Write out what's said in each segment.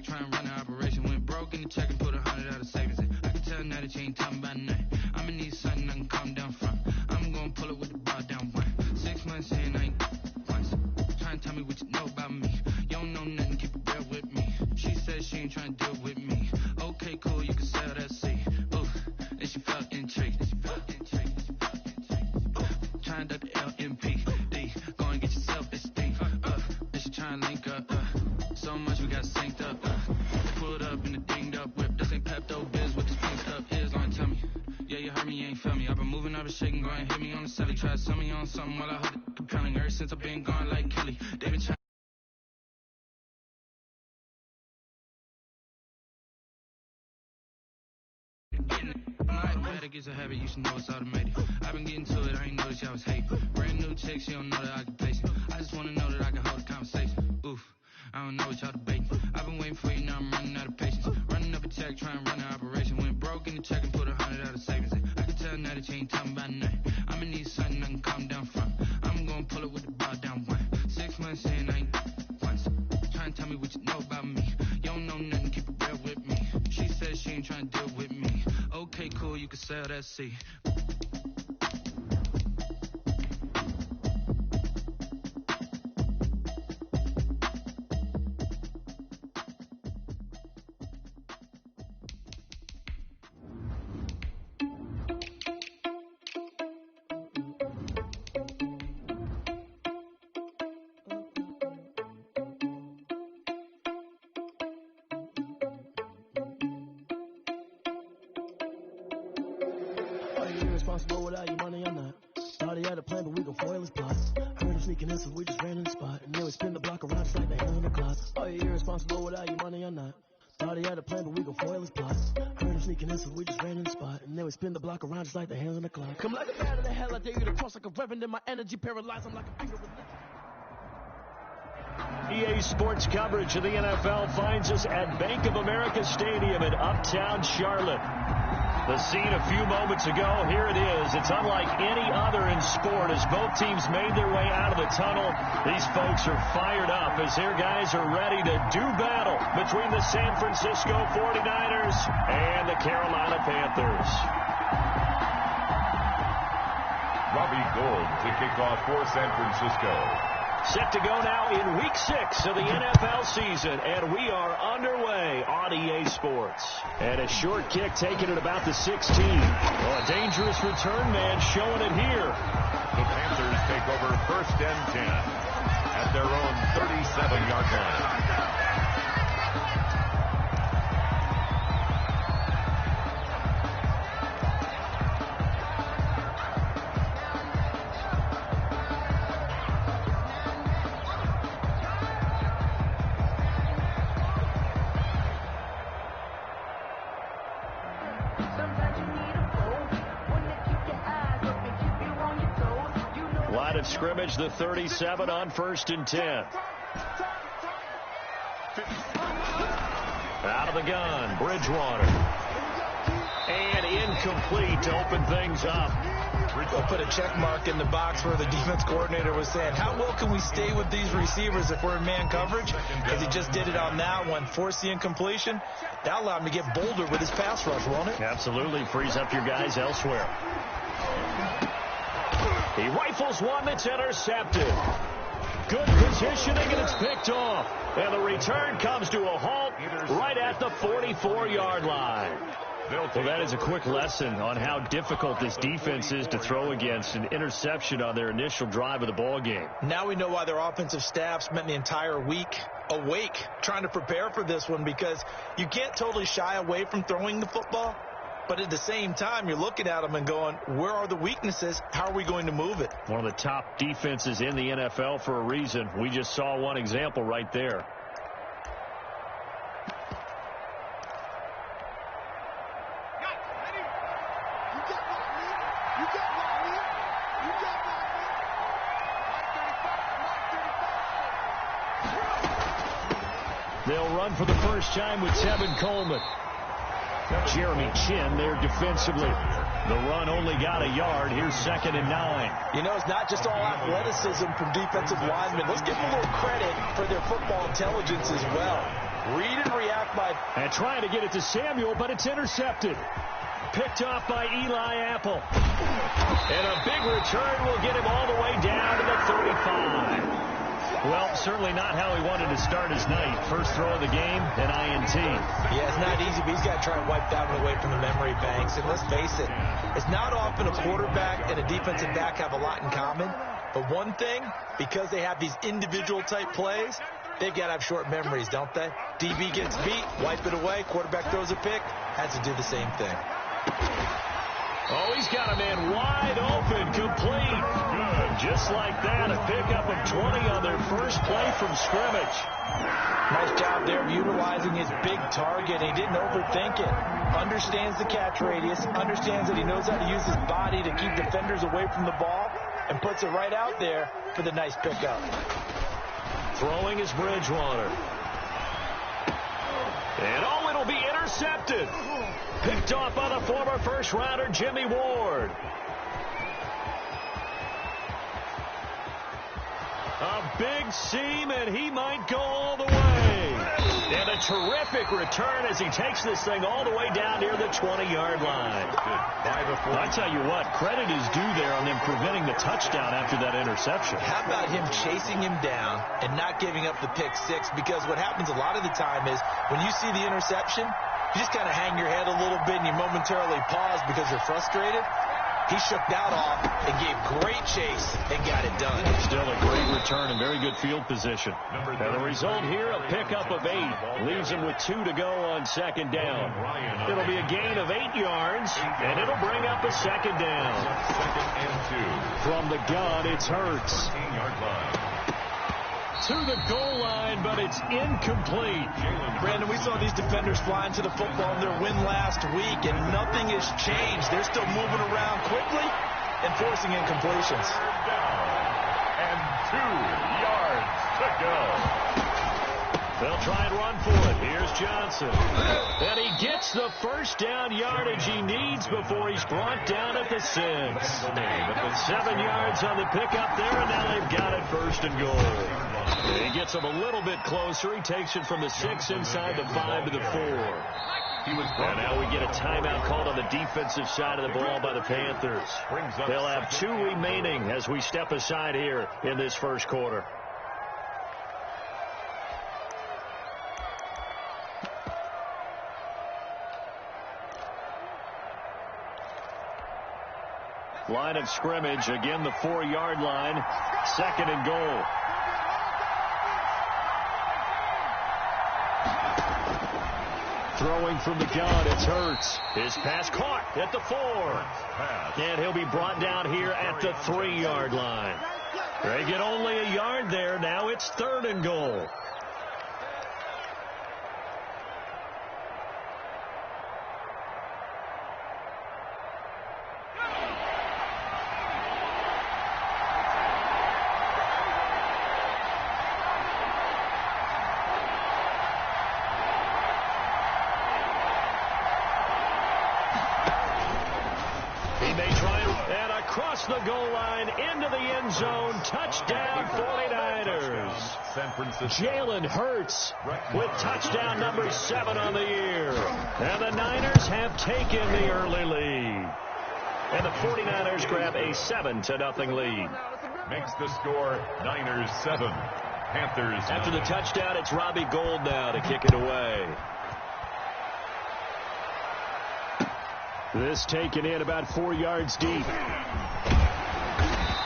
tech, trying to run an operation. Went broke in the check and put 100 out of savings in. I can tell now that you ain't talking about nothing. I'ma need something I can calm down from. I'm gonna pull it with the bar down one. 6 months in, I ain't once. Trying to tell me what you know about me. You don't know nothing, keep it real with me. She said she ain't trying to deal with me. Okay, cool, you can sell that seat. Ooh, and she felt intrigued. Trying to duck the LMPD. Go and get your self-esteem. And she trying to link up. So much we got synced up. Pulled up in the dinged up whip. This ain't Pepto-Biz with this pink stuff is. Long tell me. Yeah, you heard me, you ain't feel me. I've been moving, I've been shaking, go and hit me on the celly. Try to sell me on something while I hold it compelling. Ever since I've been gone like Kelly. They been trying. It's a habit, you should know it's automated. I've been getting to it, I ain't noticed y'all was hating. Brand new chick, she don't know that I can place it. I just wanna know that I can hold a conversation. Oof, I don't know what y'all debating. I've been waiting for you, now I'm running out of patience. Running up a check, trying to run an operation. Went broke in the check and put 100 out of savings in. I can tell now that you ain't talking about nothing. I'ma need something I can calm down from. I'm gonna pull it with the bar down one. 6 months in, I ain't once. Trying to tell me what you know about me. You don't know nothing, keep it real with me. She said she ain't trying to deal with me. Okay, cool, you can sell that seat. Irresponsible without your money, I'm not. Thought he had a plan, but we gon' foil his plot. Heard him sneaking in, so we just ran in the spot. And then we spin the block around just like the hell in the clock. Oh, you irresponsible without your money, I'm not. Thought he had a plan, but we gon' foil his plot. Heard him sneaking in, so we just ran in the spot. And then we spin the block around just like the hell in the clock. Come like a bat of the hell, I dare you to cross like a reverend. In my energy paralyzed, I'm like a finger with EA Sports coverage of the NFL finds us at Bank of America Stadium in Uptown Charlotte. The scene a few moments ago, here it is. It's unlike any other in sport as both teams made their way out of the tunnel. These folks are fired up as their guys are ready to do battle between the San Francisco 49ers and the Carolina Panthers. Robbie Gould to kick off for San Francisco. Set to go now in Week 6 of the NFL season, and we are underway on EA Sports. And a short kick taken at about the 16. Well, a dangerous return man showing it here. The Panthers take over 1st and 10 at their own 37-yard line. Scrimmage, the 37 on 1st and 10. Out of the gun, Bridgewater. And incomplete to open things up. We'll put a check mark in the box where the defense coordinator was saying, how well can we stay with these receivers if we're in man coverage? Because he just did it on that one, forced the incompletion. That allowed him to get bolder with his pass rush, won't it? Absolutely, frees up your guys elsewhere. He rifles one that's intercepted. Good positioning, and it's picked off. And the return comes to a halt right at the 44-yard line. Well, that is a quick lesson on how difficult this defense is to throw against. An interception on their initial drive of the ball game. Now we know why their offensive staff spent the entire week awake trying to prepare for this one, because you can't totally shy away from throwing the football. But at the same time, you're looking at them and going, where are the weaknesses? How are we going to move it? One of the top defenses in the NFL for a reason. We just saw one example right there. They'll run for the first time with Tevin Coleman. Jeremy Chin there defensively. The run only got a yard. Here's 2nd and 9. You know, it's not just all athleticism from defensive linemen. Let's give them a little credit for their football intelligence as well. Read and react by... And trying to get it to Samuel, but it's intercepted. Picked off by Eli Apple. And a big return will get him all the way down to the 35. Well, certainly not how he wanted to start his night. First throw of the game, an INT. Yeah, it's not easy, but he's got to try and wipe that one away from the memory banks. And let's face it, it's not often a quarterback and a defensive back have a lot in common. But one thing, because they have these individual type plays, they've got to have short memories, don't they? DB gets beat, wipe it away, quarterback throws a pick, has to do the same thing. Oh, he's got a man wide open, complete. Good. Just like that, a pickup of 20 on their first play from scrimmage. Nice job there of utilizing his big target. He didn't overthink it. Understands the catch radius, understands that he knows how to use his body to keep defenders away from the ball, and puts it right out there for the nice pickup. Throwing is Bridgewater. And oh, it'll be intercepted. Picked off by the former first-rounder Jimmy Ward. A big seam, and he might go all the way. And a terrific return as he takes this thing all the way down near the 20-yard line. I tell you what, credit is due there on them preventing the touchdown after that interception. How about him chasing him down and not giving up the pick six? Because what happens a lot of the time is when you see the interception, you just kind of hang your head a little bit and you momentarily pause because you're frustrated. He shook that off and gave great chase and got it done. Still a great return and very good field position. And the result here, a pickup of 8. Leaves him with 2 to go on second down. It'll be a gain of 8 yards, and it'll bring up a second down. From the gun, it's Hurts. To the goal line, but it's incomplete. Brandon, we saw these defenders flying to the football in their win last week, and nothing has changed. They're still moving around quickly and forcing incompletions. And 2 yards to go. They'll try and run for it. Here's Johnson. And he gets the first down yardage he needs before he's brought down at the 6. 7 yards on the pickup there, and now they've got it first and goal. He gets him a little bit closer. He takes it from the 6 inside the 5 to the 4. And now we get a timeout called on the defensive side of the ball by the Panthers. They'll have 2 remaining as we step aside here in this first quarter. Line of scrimmage, again the 4-yard line, second and goal. Throwing from the gun, it's Hurts. His pass caught at the 4. And he'll be brought down here at the 3-yard line. They get only a yard there. Now it's third and goal. The goal line into the end zone. Touchdown 49ers. Jalen Hurts with touchdown number 7 on the year. And the Niners have taken the early lead. And the 49ers grab a 7-0 lead. Makes the score Niners 7. Panthers. After the touchdown, it's Robbie Gould now to kick it away. This taken in about 4 yards deep.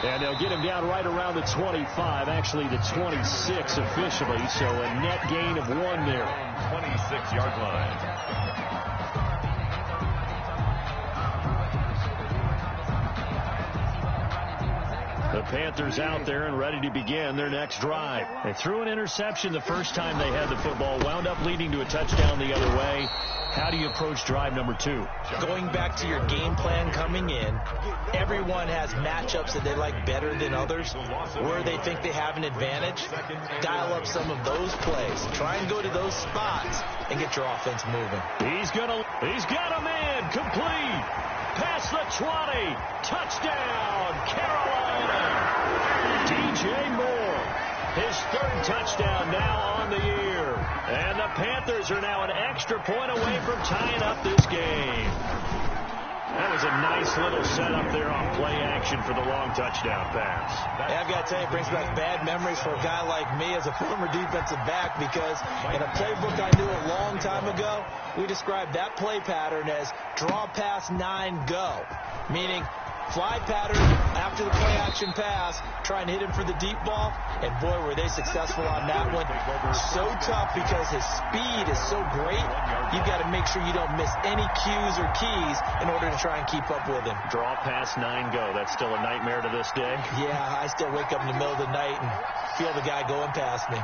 And they'll get him down right around the 25, actually the 26 officially, so a net gain of 1 there. 26-yard line. The Panthers out there and ready to begin their next drive. They threw an interception the first time they had the football, wound up leading to a touchdown the other way. How do you approach drive number 2? Going back to your game plan coming in, everyone has matchups that they like better than others, where they think they have an advantage. Dial up some of those plays. Try and go to those spots and get your offense moving. He's got a man, complete. Past the 20. Touchdown, Carolina. DJ Moore. His third touchdown now on the year. And the Panthers are now an extra point away from tying up this game. That was a nice little setup there on play action for the long touchdown pass. Yeah, I've got to tell you, it brings back bad memories for a guy like me as a former defensive back, because in a playbook I knew a long time ago, we described that play pattern as draw pass 9 go, meaning fly pattern after the play action pass, try and hit him for the deep ball, and boy, were they successful on that one. So tough because his speed is so great, you've got to make sure you don't miss any cues or keys in order to try and keep up with him. Draw pass 9 go. That's still a nightmare to this day? Yeah, I still wake up in the middle of the night and feel the guy going past me.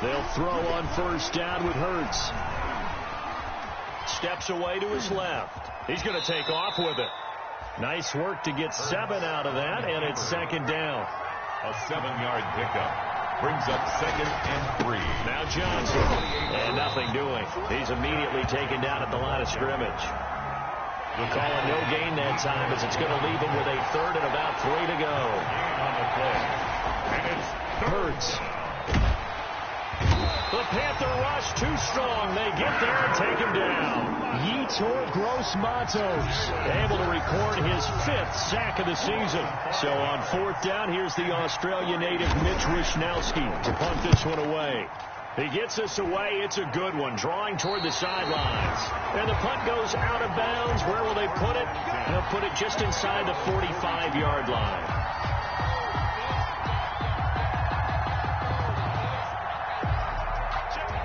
They'll throw on first down with Hurts. Steps away to his left. He's going to take off with it. Nice work to get 7 out of that, and it's second down. A 7-yard pickup brings up 2nd and 3. Now Johnson, and nothing doing. He's immediately taken down at the line of scrimmage. We'll call a no gain that time, as it's going to leave him with a 3rd and about 3 to go. On the play. And it's Hurts. The Panther rush too strong. They get there and take him down. Yetur Gross-Matos able to record his 5th sack of the season. So on 4th down, here's the Australia native Mitch Wishnowsky to punt this one away. He gets us away. It's a good one, drawing toward the sidelines. And the punt goes out of bounds. Where will they put it? They'll put it just inside the 45-yard line.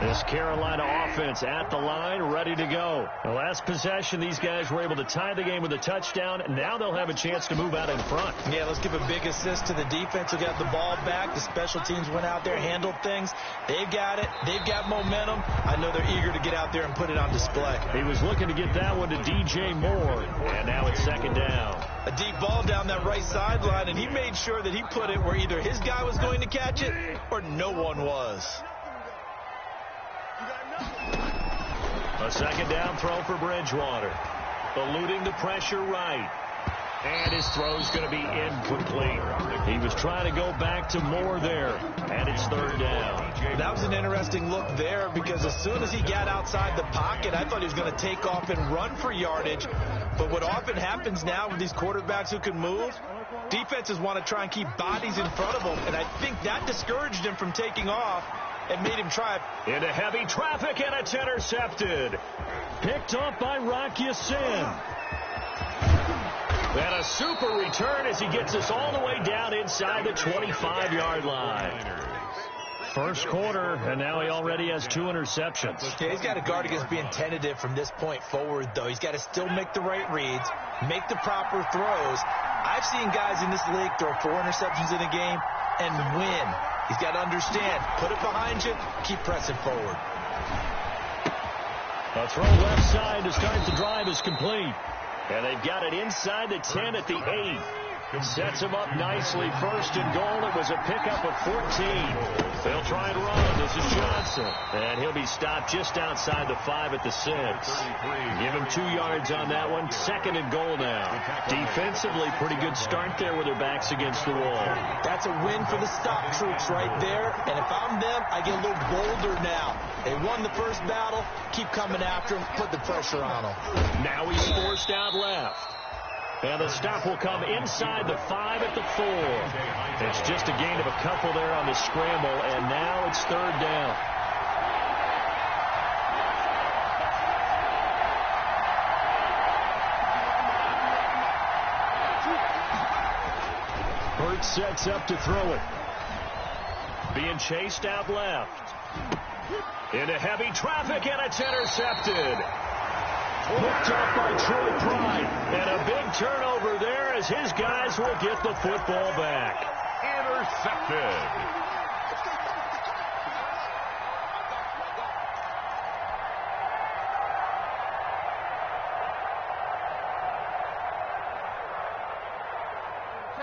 This Carolina offense at the line, ready to go. The last possession, these guys were able to tie the game with a touchdown. Now they'll have a chance to move out in front. Yeah, let's give a big assist to the defense who got the ball back. The special teams went out there, handled things. They've got it. They've got momentum. I know they're eager to get out there and put it on display. He was looking to get that one to DJ Moore. And now it's second down. A deep ball down that right sideline, and he made sure that he put it where either his guy was going to catch it or no one was. A second down throw for Bridgewater. Eluding the pressure right. And his throw's going to be incomplete. He was trying to go back to Moore there. And it's 3rd down. That was an interesting look there, because as soon as he got outside the pocket, I thought he was going to take off and run for yardage. But what often happens now with these quarterbacks who can move, defenses want to try and keep bodies in front of them. And I think that discouraged him from taking off and made him try. Into heavy traffic, and it's intercepted. Picked off by Rocky Sin. And a super return as he gets us all the way down inside the 25-yard line. First quarter, and now he already has 2 interceptions. Yeah, he's got to guard against being tentative from this point forward, though. He's got to still make the right reads, make the proper throws. I've seen guys in this league throw 4 interceptions in a game and win. He's got to understand, put it behind you, keep pressing forward. A throw left side to start the drive is complete. And they've got it inside the 10 at the 8. Sets him up nicely. 1st and goal. It was a pickup of 14. They'll try and run. This is Johnson. And he'll be stopped just outside the 5 at the 6. Give him 2 yards on that one. 2nd and goal now. Defensively, pretty good start there with their backs against the wall. That's a win for the stop troops right there. And if I'm them, I get a little bolder now. They won the first battle. Keep coming after him. Put the pressure on him. Now he's forced out left. And the stop will come inside the 5 at the 4. It's just a gain of a couple there on the scramble, and now it's 3rd down. Hurts sets up to throw it. Being chased out left. Into heavy traffic, and it's intercepted. Picked up by Troy Pride. And a big turnover there as his guys will get the football back. Intercepted.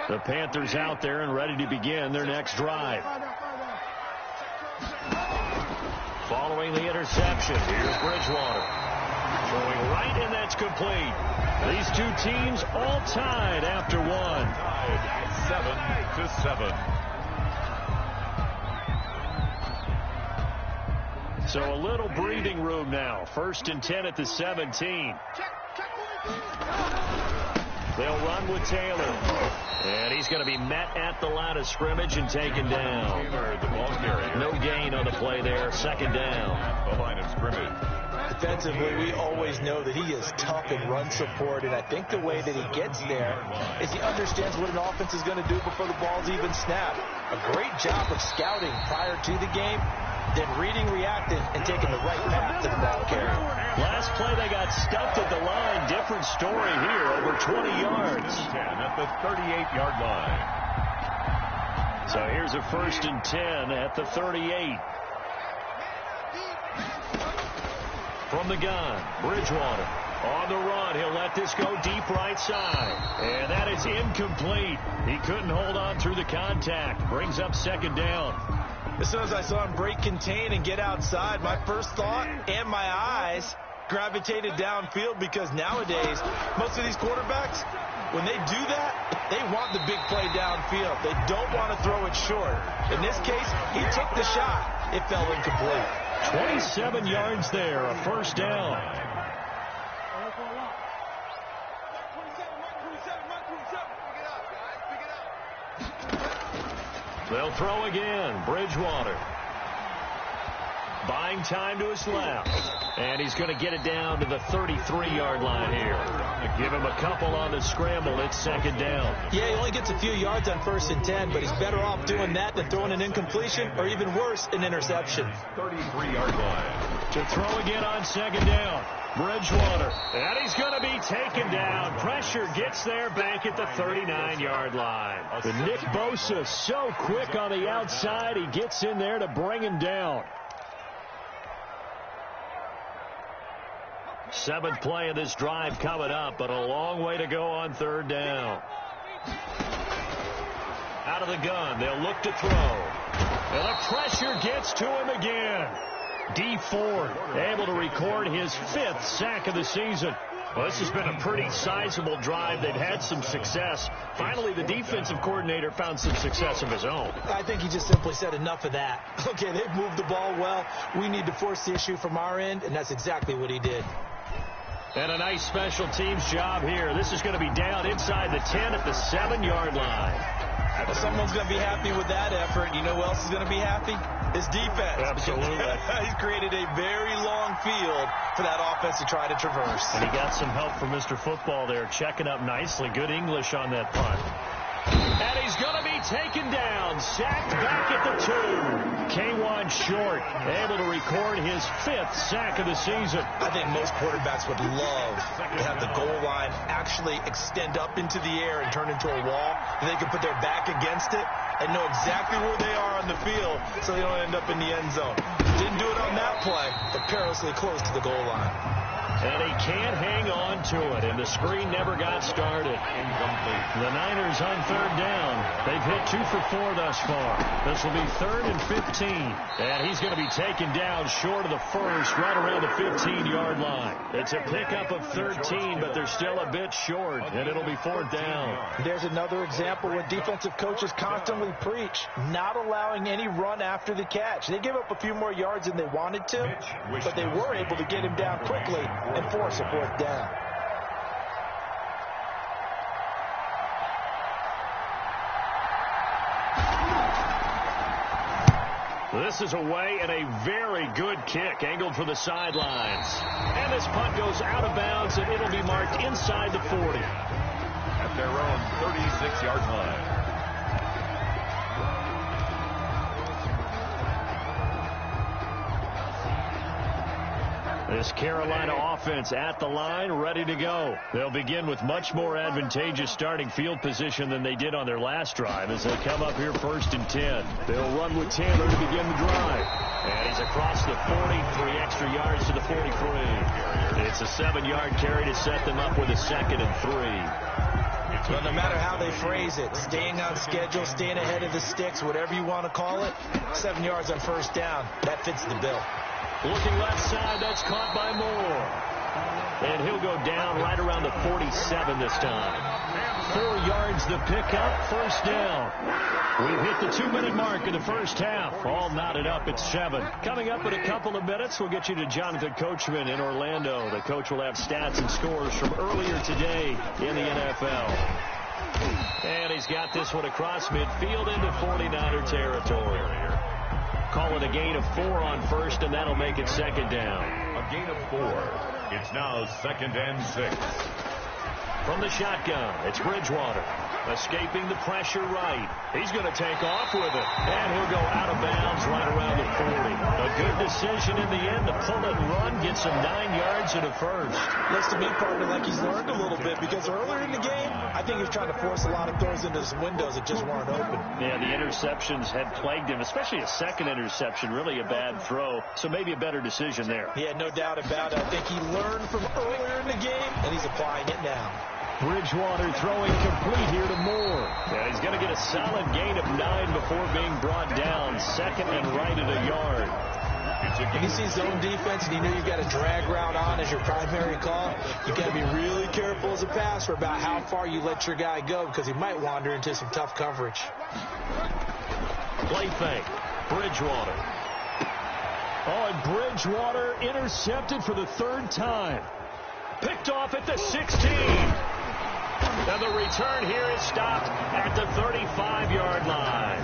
The Panthers out there and ready to begin their next drive. Following the interception, here's Bridgewater. Throwing right, and that's complete. These two teams all tied after one. Tied 7-7. So a little breathing room now. 1st and 10 at the 17. They'll run with Taylor. And he's going to be met at the line of scrimmage and taken down. The ball carrier. No gain on the play there. 2nd down. At the line of scrimmage. Defensively, we always know that he is tough in run support, and I think the way that he gets there is he understands what an offense is going to do before the ball's even snapped. A great job of scouting prior to the game, then reading, reacting, and taking the right path to the ball carrier. Last play, they got stuffed at the line. Different story here, over 20 yards. 10 at the 38-yard line. So here's a 1st and 10 at the 38. From the gun, Bridgewater on the run. He'll let this go deep right side. And that is incomplete. He couldn't hold on through the contact. Brings up 2nd down. As soon as I saw him break contain and get outside, my first thought and my eyes gravitated downfield, because nowadays, most of these quarterbacks, when they do that, they want the big play downfield. They don't want to throw it short. In this case, he took the shot. It fell incomplete. 27 yards there, a 1st down. They'll throw again. Bridgewater. Buying time to his left. And he's going to get it down to the 33-yard line here. Give him a couple on the scramble. It's 2nd down. Yeah, he only gets a few yards on 1st and 10, but he's better off doing that than throwing an incompletion, or even worse, an interception. 33-yard line. To throw again on 2nd down. Bridgewater. And he's going to be taken down. Pressure gets there back at the 39-yard line. But Nick Bosa so quick on the outside, he gets in there to bring him down. 7th play of this drive coming up, but a long way to go on 3rd down. Out of the gun, they'll look to throw. And the pressure gets to him again. D. Ford able to record his 5th sack of the season. Well, this has been a pretty sizable drive. They've had some success. Finally, the defensive coordinator found some success of his own. I think he just simply said enough of that. Okay, they've moved the ball well. We need to force the issue from our end, and that's exactly what he did. And a nice special teams job here. This is going to be down inside the 10 at the 7-yard line. Well, someone's going to be happy with that effort. You know who else is going to be happy? His defense. Absolutely. He's created a very long field for that offense to try to traverse. And he got some help from Mr. Football there, checking up nicely. Good English on that punt. And he's going to be taken down, sacked back at the 2. K'Wan Short able to record his 5th sack of the season. I think most quarterbacks would love to have the goal line actually extend up into the air and turn into a wall. They can put their back against it and know exactly where they are on the field so they don't end up in the end zone. Didn't do it on that play, but perilously close to the goal line. And he can't hang on to it, and the screen never got started. Incomplete. The Niners on 3rd down. They've hit 2 for 4 thus far. This will be 3rd and 15. And he's going to be taken down short of the 1st, right around the 15-yard line. It's a pickup of 13, but they're still a bit short, and it'll be 4th down. There's another example when defensive coaches constantly preach, not allowing any run after the catch. They give up a few more yards than they wanted to, but they were able to get him down quickly and force a 4th down. This is away and a very good kick angled for the sidelines. And this punt goes out of bounds, and it'll be marked inside the 40. At their own 36-yard line. This Carolina offense at the line, ready to go. They'll begin with much more advantageous starting field position than they did on their last drive as they come up here 1st and 10. They'll run with Taylor to begin the drive. And he's across the 40, 3 extra yards to the 43. It's a 7-yard carry to set them up with a 2nd and 3. Well, no matter how they phrase it, staying on schedule, staying ahead of the sticks, whatever you want to call it, 7 yards on 1st down, that fits the bill. Looking left side, that's caught by Moore. And he'll go down right around the 47 this time. 4 yards the pickup, first down. We've hit the 2-minute mark in the first half. All knotted up at 7. Coming up in a couple of minutes, we'll get you to Jonathan Coachman in Orlando. The coach will have stats and scores from earlier today in the NFL. And he's got this one across midfield into 49er territory. Call it a gain of 4 on first, and that'll make it second down. A gain of 4. It's now 2nd and 6. From the shotgun, it's Bridgewater. Escaping the pressure right. He's going to take off with it. And he'll go out of bounds right around the 40. A good decision in the end to pull it and run. Gets him 9 yards and a first. Looks to me, partner, like he's learned a little bit, because earlier in the game, I think he was trying to force a lot of throws into his windows that just weren't open. Yeah, the interceptions had plagued him, especially a second interception. Really a bad throw. So maybe a better decision there. Yeah, no doubt about it. I think he learned from earlier in the game, and he's applying it now. Bridgewater throwing complete here to Moore. Yeah, he's going to get a solid gain of 9 before being brought down. Second and right at a yard. When you see zone defense and you know you've got a drag route on as your primary call, you've got to be really careful as a passer about how far you let your guy go, because he might wander into some tough coverage. Play fake. Bridgewater. Oh, and Bridgewater intercepted for the 3rd time. Picked off at the 16. And the return here is stopped at the 35-yard line.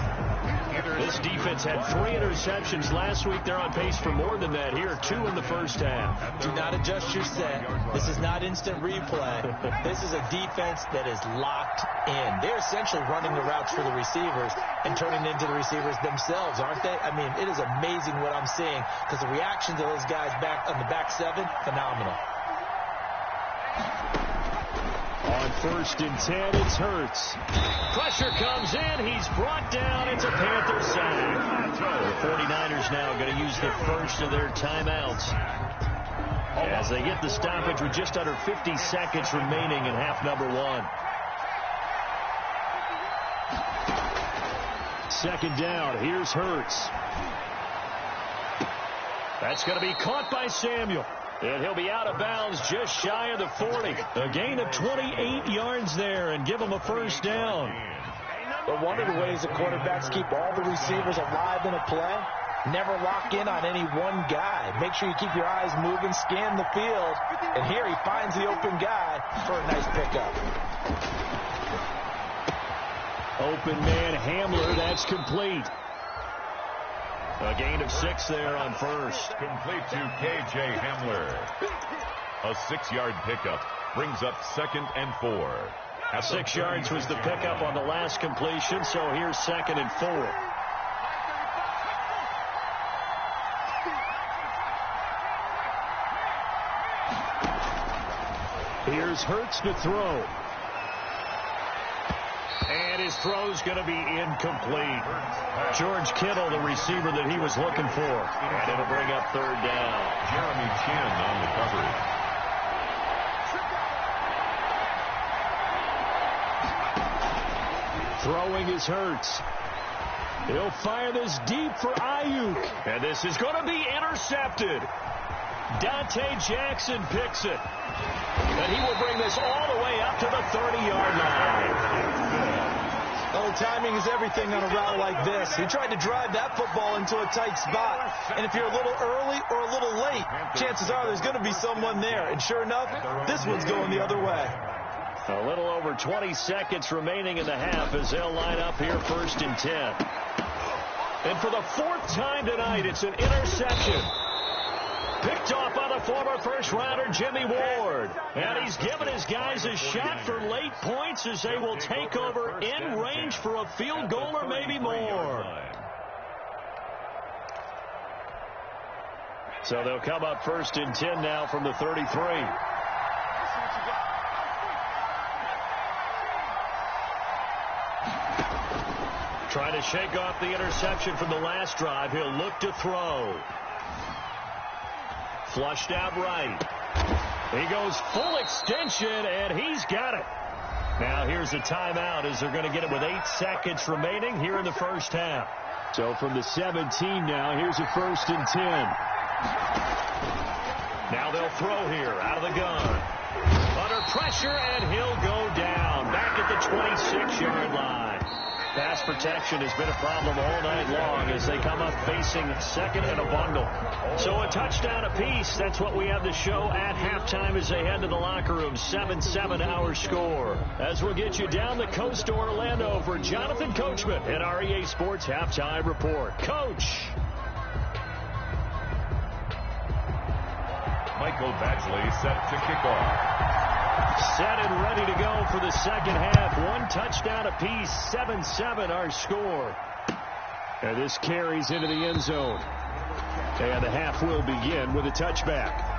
This defense had 3 interceptions last week. They're on pace for more than that here. 2 in the first half. Do not adjust your set. This is not instant replay. This is a defense that is locked in. They're essentially running the routes for the receivers and turning into the receivers themselves, aren't they? I mean, it is amazing what I'm seeing, because the reactions of those guys back on the back 7, phenomenal. On 1st and 10, it's Hurts. Pressure comes in. He's brought down. It's a Panther sack. The 49ers now going to use the first of their timeouts as they get the stoppage with just under 50 seconds remaining in half number 1. Second down. Here's Hurts. That's going to be caught by Samuel. And he'll be out of bounds just shy of the 40. A gain of 28 yards there and give him a first down. But one of the ways the quarterbacks keep all the receivers alive in a play, never lock in on any one guy. Make sure you keep your eyes moving, scan the field. And here he finds the open guy for a nice pickup. Open man Hamler, that's complete. A gain of 6 there on first. Complete to K.J. Hamler. A 6-yard pickup brings up 2nd and 4. 6 yards was the pickup on the last completion, so here's 2nd and 4. Here's Hurts to throw. And his throw's going to be incomplete. George Kittle, the receiver that he was looking for. And it'll bring up 3rd down. Jeremy Chin on the coverage. Throwing is Hurts. He'll fire this deep for Ayuk. And this is going to be intercepted. Dante Jackson picks it. And he will bring this all the way up to the 30-yard line. Oh, timing is everything on a route like this. He tried to drive that football into a tight spot. And if you're a little early or a little late, chances are there's going to be someone there. And sure enough, this one's going the other way. A little over 20 seconds remaining in the half as they'll line up here 1st and 10. And for the 4th time tonight, it's an interception. Picked off by the former first-rounder Jimmy Ward. And he's given his guys a shot for late points as they will take over in range for a field goal or maybe more. So they'll come up 1st and 10 now from the 33. Trying to shake off the interception from the last drive. He'll look to throw. Flushed out right. He goes full extension, and he's got it. Now here's a timeout as they're going to get it with 8 seconds remaining here in the first half. So from the 17 now, here's a 1st and 10. Now they'll throw here out of the gun. Under pressure, and he'll go down. Back at the 26-yard line. Pass protection has been a problem all night long as they come up facing second and a bundle. So a touchdown apiece. That's what we have to show at halftime as they head to the locker room. 7-7 our score. As we'll get you down the coast to Orlando for Jonathan Coachman at our EA Sports Halftime Report. Coach. Michael Badgley set to kick off. Set and ready to go for the second half. One touchdown apiece. 7-7 our score. And this carries into the end zone. And the half will begin with a touchback.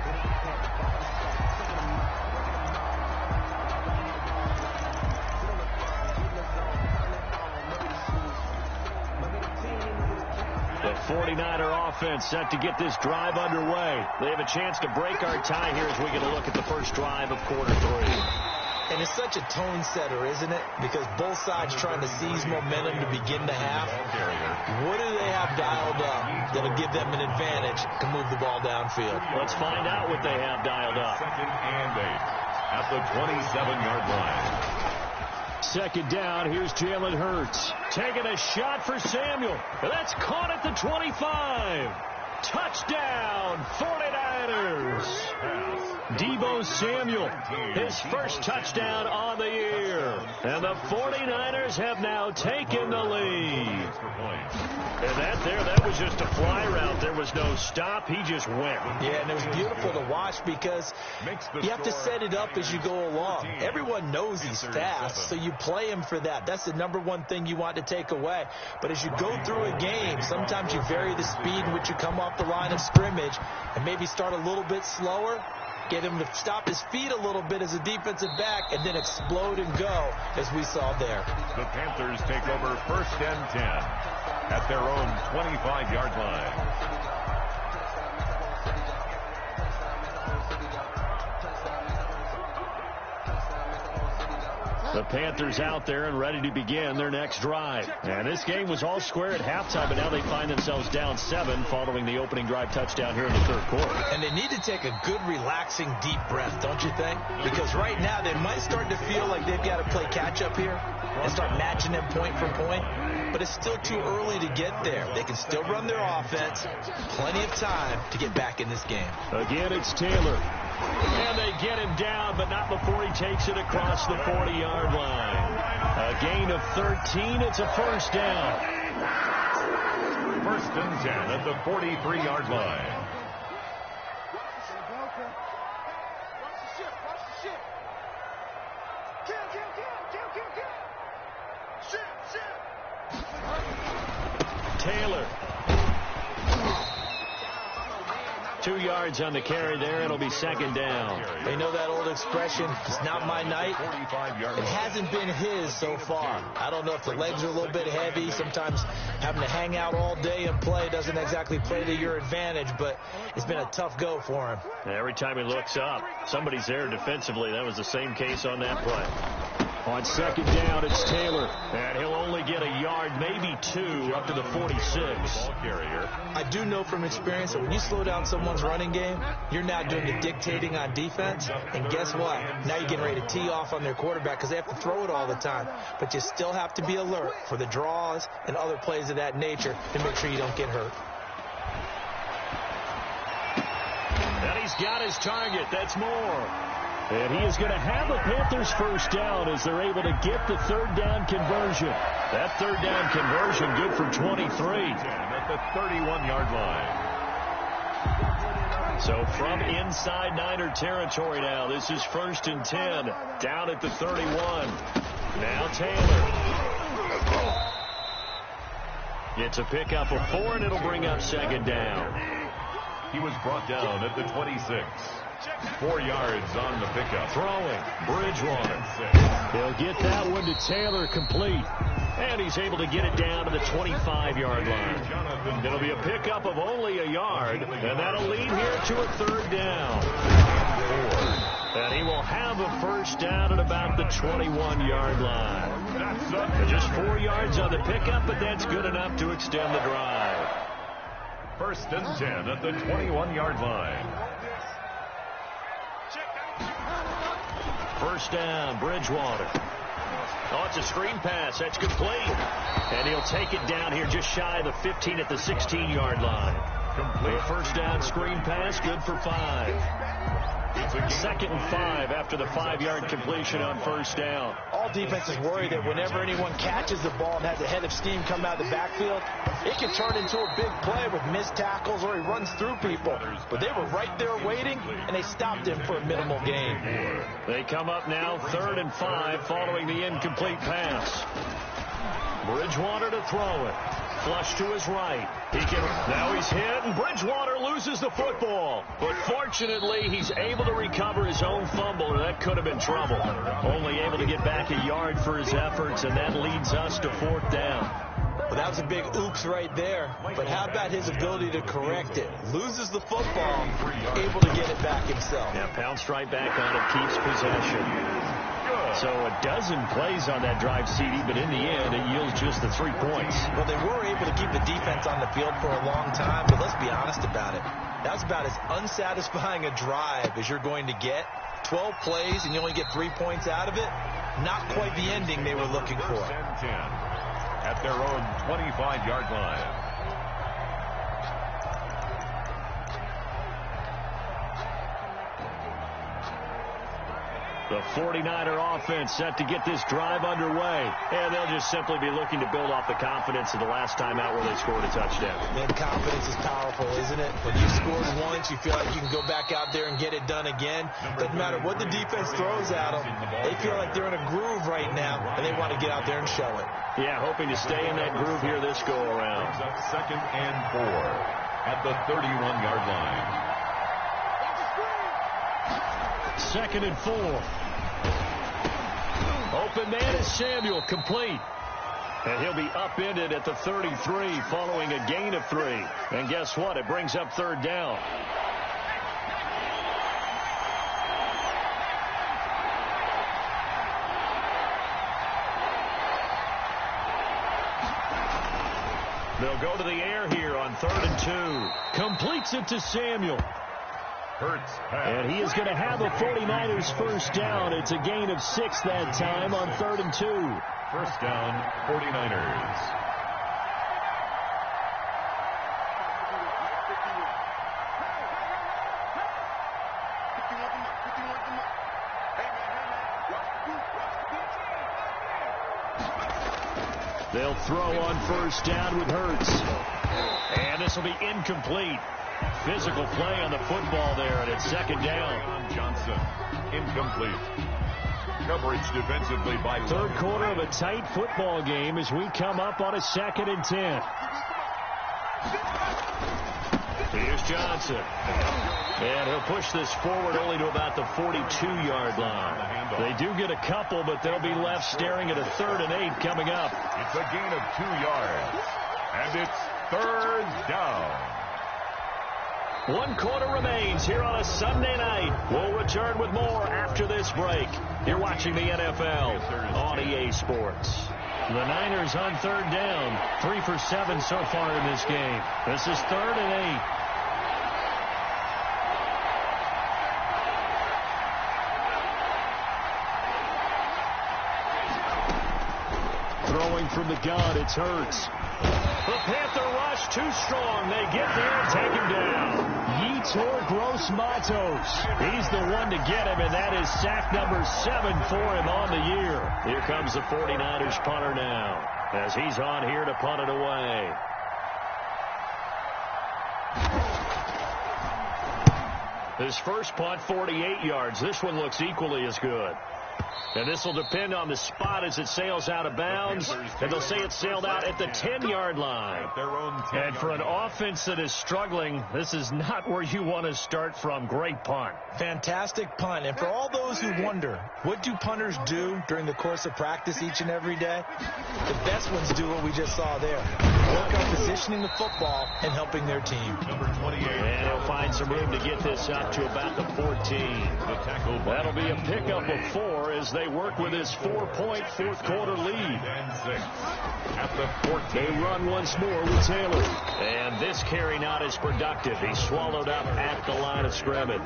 The 49er offense set to get this drive underway. They have a chance to break our tie here as we get a look at the first drive of quarter three. And it's such a tone setter, isn't it? Because both sides trying to seize momentum to begin the half. What do they have dialed up that'll give them an advantage to move the ball downfield? Let's find out what they have dialed up. Second and 8 at the 27-yard line. Second down, here's Jalen Hurts. Taking a shot for Samuel. That's caught at the 25. Touchdown, 49ers. Deebo Samuel, his first touchdown on the year. And the 49ers have now taken the lead. And that was just a fly route. There was no stop. He just went. Yeah, and it was beautiful to watch because you have to set it up as you go along. Everyone knows he's fast, so you play him for that. That's the number one thing you want to take away. But as you go through a game, sometimes you vary the speed in which you come off the line of scrimmage and maybe start a little bit slower. Get him to stop his feet a little bit as a defensive back and then explode and go as we saw there. The Panthers take over first and 10 at their own 25-yard line. The Panthers out there and ready to begin their next drive. And this game was all square at halftime, but now they find themselves down 7 following the opening drive touchdown here in the third quarter. And they need to take a good, relaxing, deep breath, don't you think? Because right now they might start to feel like they've got to play catch-up here and start matching them point for point. But it's still too early to get there. They can still run their offense. Plenty of time to get back in this game. Again, it's Taylor. And they get him down, but not before he takes it across the 40-yard line. A gain of 13. It's a first down. First and 10 at the 43-yard line. Taylor. 2 yards on the carry there. It'll be second down. They know that old expression, it's not my night. It hasn't been his so far. I don't know if the legs are a little bit heavy. Sometimes having to hang out all day and play doesn't exactly play to your advantage, but it's been a tough go for him. Every time he looks up, somebody's there defensively. That was the same case on that play. On second down, it's Taylor. And he'll only get a yard, maybe 2, up to the 46. I do know from experience that when you slow down someone's running game, you're now doing the dictating on defense. And guess what? Now you're getting ready to tee off on their quarterback because they have to throw it all the time. But you still have to be alert for the draws and other plays of that nature to make sure you don't get hurt. And he's got his target. That's more. And he is going to have a Panthers first down as they're able to get the third down conversion. That third down conversion good for 23. At the 31-yard line. So from inside Niner territory now, this is first and 10. Down at the 31. Now Taylor. It's a pickup of 4, and it'll bring up second down. He was brought down at the 26. 4 yards on the pickup. Throwing, Bridgewater. He'll get that one to Taylor complete. And he's able to get it down to the 25-yard line. It'll be a pickup of only a yard, and that'll lead here to a third down. And he will have a first down at about the 21-yard line. Just 4 yards on the pickup, but that's good enough to extend the drive. First and 10 at the 21-yard line. First down, Bridgewater. Oh, it's a screen pass. That's complete. And he'll take it down here just shy of the 15 at the 16-yard line. Complete. First down screen pass, good for 5. Second and 5 after the 5-yard completion on first down. All defenses worry that whenever anyone catches the ball and has a head of steam come out of the backfield, it can turn into a big play with missed tackles or he runs through people. But they were right there waiting, and they stopped him for a minimal gain. They come up now 3rd and 5 following the incomplete pass. Bridgewater to throw it. Flush to his right. Now he's hit, and Bridgewater loses the football. But fortunately, he's able to recover his own fumble, and that could have been trouble. Only able to get back a yard for his efforts, and that leads us to 4th down. Well, that was a big oops right there. But how about his ability to correct it? Loses the football, able to get it back himself. Yeah, pounced right back on it, keeps possession. So a dozen plays on that drive, CD, but in the end, it yields just the 3 points. Well, they were able to keep the defense on the field for a long time, but let's be honest about it. That's about as unsatisfying a drive as you're going to get. 12 plays, and you only get 3 points out of it. Not quite the ending they were looking for. 10 at their own 25-yard line. The 49er offense set to get this drive underway. And they'll just simply be looking to build off the confidence of the last time out where they scored a touchdown. Man, confidence is powerful, isn't it? When you scored once, you feel like you can go back out there and get it done again. Doesn't matter what the defense throws at them. They feel like they're in a groove right now, and they want to get out there and show it. Yeah, hoping to stay in that groove here this go-around. 2nd and 4 at the 31-yard line. 2nd and 4. Open man is Samuel, complete. And he'll be upended at the 33 following a gain of 3. And guess what? It brings up 3rd down. They'll go to the air here on 3rd and 2. Completes it to Samuel. And he is going to have a 49ers first down. It's a gain of 6 that time on 3rd and 2. First down, 49ers. They'll throw on first down with Hurts. And this will be incomplete. Physical play on the football there, and it's 2nd down. Johnson, incomplete. Coverage defensively by 3rd quarter of a tight football game as we come up on a 2nd and 10. Here's Johnson. And he'll push this forward only to about the 42-yard line. They do get a couple, but they'll be left staring at a 3rd and 8 coming up. It's a gain of 2 yards. And it's 3rd down. 1 quarter remains here on a Sunday night. We'll return with more after this break. You're watching the NFL on EA Sports. The Niners on 3rd down. 3 for 7 so far in this game. This is 3rd and 8. Throwing from the gun, it's Hurts. The Panther rush too strong. They get there and take him down. Yetur Gross-Matos. He's the one to get him, and that is sack number 7 for him on the year. Here comes the 49ers punter now, as he's on here to punt it away. His first punt, 48 yards. This one looks equally as good. And this will depend on the spot as it sails out of bounds. And they'll say it sailed out at the 10-yard line. And for an offense that is struggling, this is not where you want to start from. Great punt. Fantastic punt. And for all those who wonder, what do punters do during the course of practice each and every day? The best ones do what we just saw there. Work on positioning the football and helping their team. Number 28. And he'll find some room to get this up to about the 14. That'll be a pickup of 4 as as they work with his 4-point fourth-quarter lead. At the 14. They run once more with Taylor. And this carry not as productive. He's swallowed up at the line of scrimmage.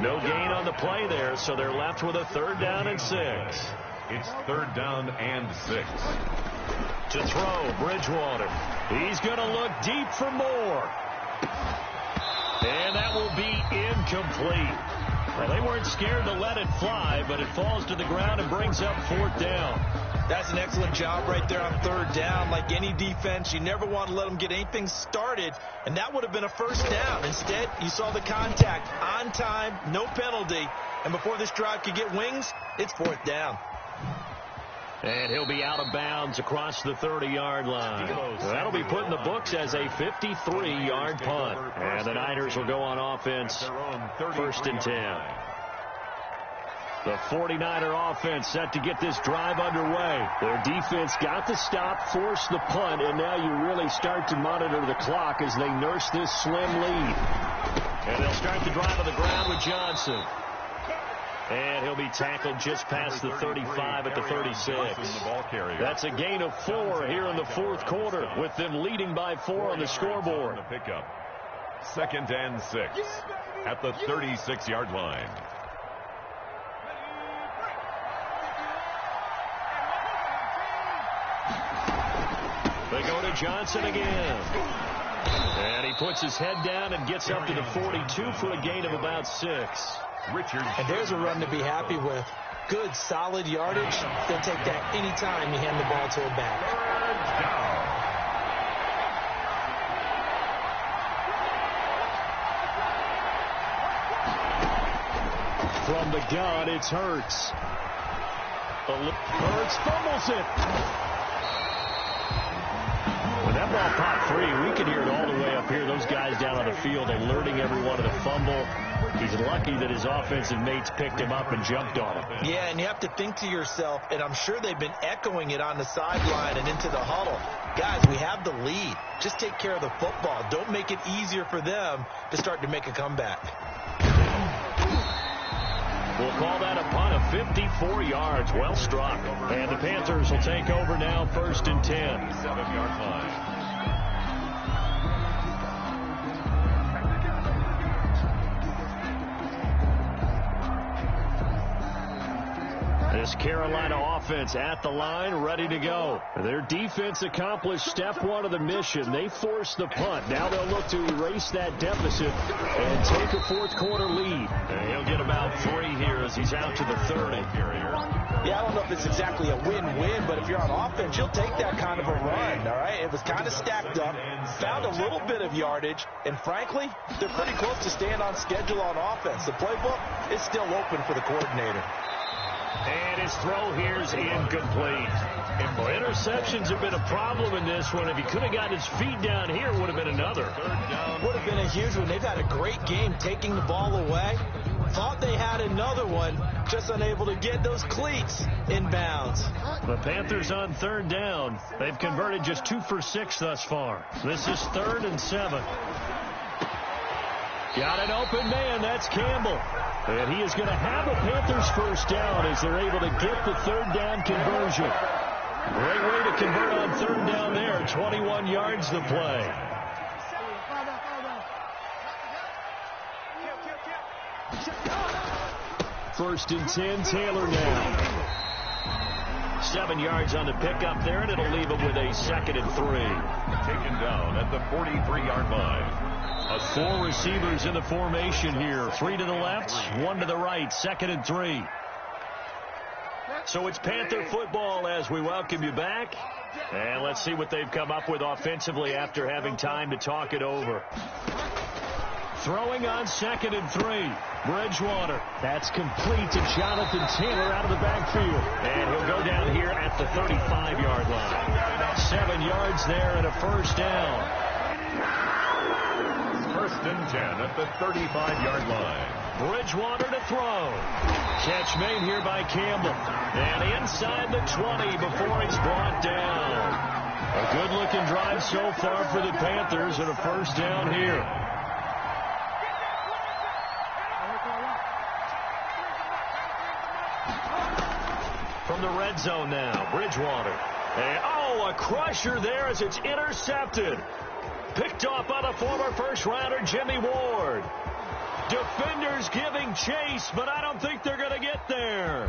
No gain on the play there, so they're left with a 3rd down and 6. It's 3rd down and 6. To throw, Bridgewater. He's going to look deep for more. And that will be incomplete. Well, they weren't scared to let it fly, but it falls to the ground and brings up 4th down. That's an excellent job right there on 3rd down. Like any defense, you never want to let them get anything started, and that would have been a 1st down. Instead, you saw the contact on time, no penalty, and before this drive could get wings, it's 4th down. And he'll be out of bounds across the 30-yard line. That'll be put in the books as a 53-yard punt. And the Niners will go on offense, 1st and 10. The 49er offense set to get this drive underway. Their defense got the stop, forced the punt, and now you really start to monitor the clock as they nurse this slim lead. And they'll start the drive on the ground with Johnson. And he'll be tackled just past the 35 at the 36. That's a gain of 4 here in the 4th quarter, with them leading by 4 on the scoreboard. 2nd and 6 at the 36-yard line. They go to Johnson again. And he puts his head down and gets up to the 42 for a gain of about 6. And there's a run to be happy with. Good, solid yardage. They'll take that any time you hand the ball to a back. From the gun, it's Hurts. Hurts fumbles it. When that ball popped free, we could hear it all the way up here. Those guys down on the field alerting everyone to the fumble. He's lucky that his offensive mates picked him up and jumped on him. Yeah, and you have to think to yourself, and I'm sure they've been echoing it on the sideline and into the huddle. Guys, we have the lead. Just take care of the football. Don't make it easier for them to start to make a comeback. We'll call that a punt of 54 yards. Well struck. And the Panthers will take over now, 1st and 10. 7-yard line. This Carolina offense at the line, ready to go. Their defense accomplished step 1 of the mission. They forced the punt. Now they'll look to erase that deficit and take a 4th quarter lead. And he'll get about 3 here as he's out to the 30. Yeah, I don't know if it's exactly a win-win, but if you're on offense, you'll take that kind of a run, all right? It was kind of stacked up, found a little bit of yardage, and frankly, they're pretty close to staying on schedule on offense. The playbook is still open for the coordinator. And his throw here is incomplete. Well, interceptions have been a problem in this one. If he could have gotten his feet down here, it would have been another. 3rd down. Would have been a huge one. They've had a great game taking the ball away. Thought they had another one, just unable to get those cleats in bounds. The Panthers on 3rd down. They've converted just 2 for 6 thus far. This is 3rd and 7. Got an open man. That's Campbell. And he is going to have a Panthers 1st down as they're able to get the 3rd down conversion. Great way to convert on 3rd down there. 21 yards to play. First and 10, Taylor now. 7 yards on the pickup there, and it'll leave him with a 2nd and 3. Taken down at the 43-yard line. 4 receivers in the formation here. 3 to the left, 1 to the right. 2nd and 3. So it's Panther football as we welcome you back. And let's see what they've come up with offensively after having time to talk it over. Throwing on 2nd and 3. Bridgewater. That's complete to Jonathan Taylor out of the backfield. And he'll go down here at the 35-yard line. 7 yards there and a 1st down. 1st and 10 at the 35-yard line. Bridgewater to throw. Catch made here by Campbell. And inside the 20 before he's brought down. A good-looking drive so far for the Panthers and a 1st down here. from the red zone now. Bridgewater. And, oh, a crusher there as it's intercepted. Picked off by the former first-rounder Jimmy Ward. Defenders giving chase, but I don't think they're going to get there.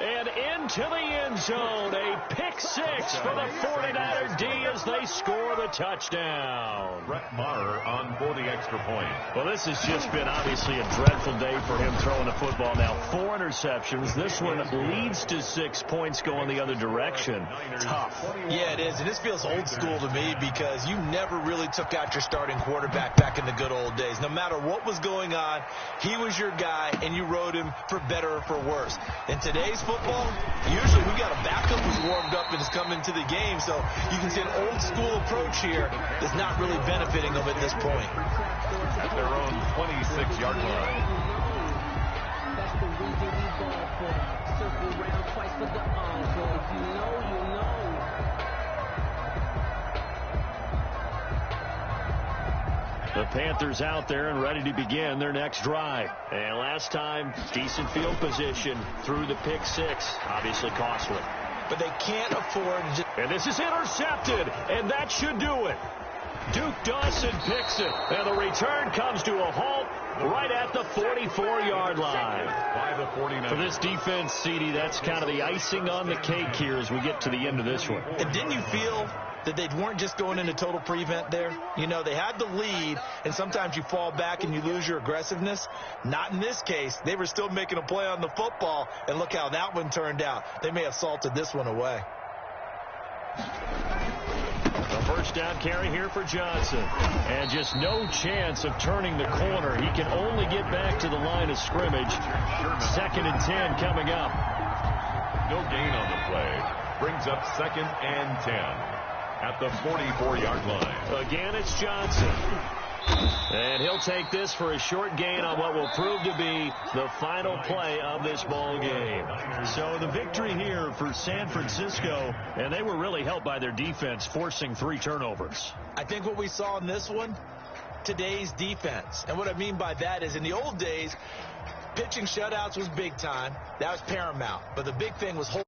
And into the end zone, a pick six for the 49er D as they score the touchdown. Brett Maher on for the extra point. Well, this has just been obviously a dreadful day for him throwing the football. Now 4 interceptions. This one leads to 6 points going the other direction. Tough. Yeah, it is. And this feels old school to me because you never really took out your starting quarterback back in the good old days. No matter what was going on, he was your guy, and you rode him for better or for worse. In today's football, usually we got a backup who's warmed up and is coming to the game, so you can see an old school approach here is not really benefiting them at this point. At their own 26-yard line. That's the reason we ball for. Circle round twice for the encore. You know. The Panthers out there and ready to begin their next drive. And last time, decent field position through the pick six. Obviously costly. But they can't afford to... And this is intercepted, and that should do it. Duke Dawson picks it, and the return comes to a halt right at the 44-yard line. By the 49ers. For this defense, CD, that's kind of the icing on the cake here as we get to the end of this one. And didn't you feel that they weren't just going into total prevent there? You know, they had the lead, and sometimes you fall back and you lose your aggressiveness. Not in this case. They were still making a play on the football, and look how that one turned out. They may have salted this one away. The first down carry here for Johnson. And just no chance of turning the corner. He can only get back to the line of scrimmage. 2nd and 10 coming up. No gain on the play. Brings up 2nd and 10 at the 44-yard line. Again, it's Johnson. And he'll take this for a short gain on what will prove to be the final play of this ball game. So the victory here for San Francisco, and they were really helped by their defense, forcing 3 turnovers. I think what we saw in this one, today's defense. And what I mean by that is in the old days, pitching shutouts was big time. That was paramount. But the big thing was holding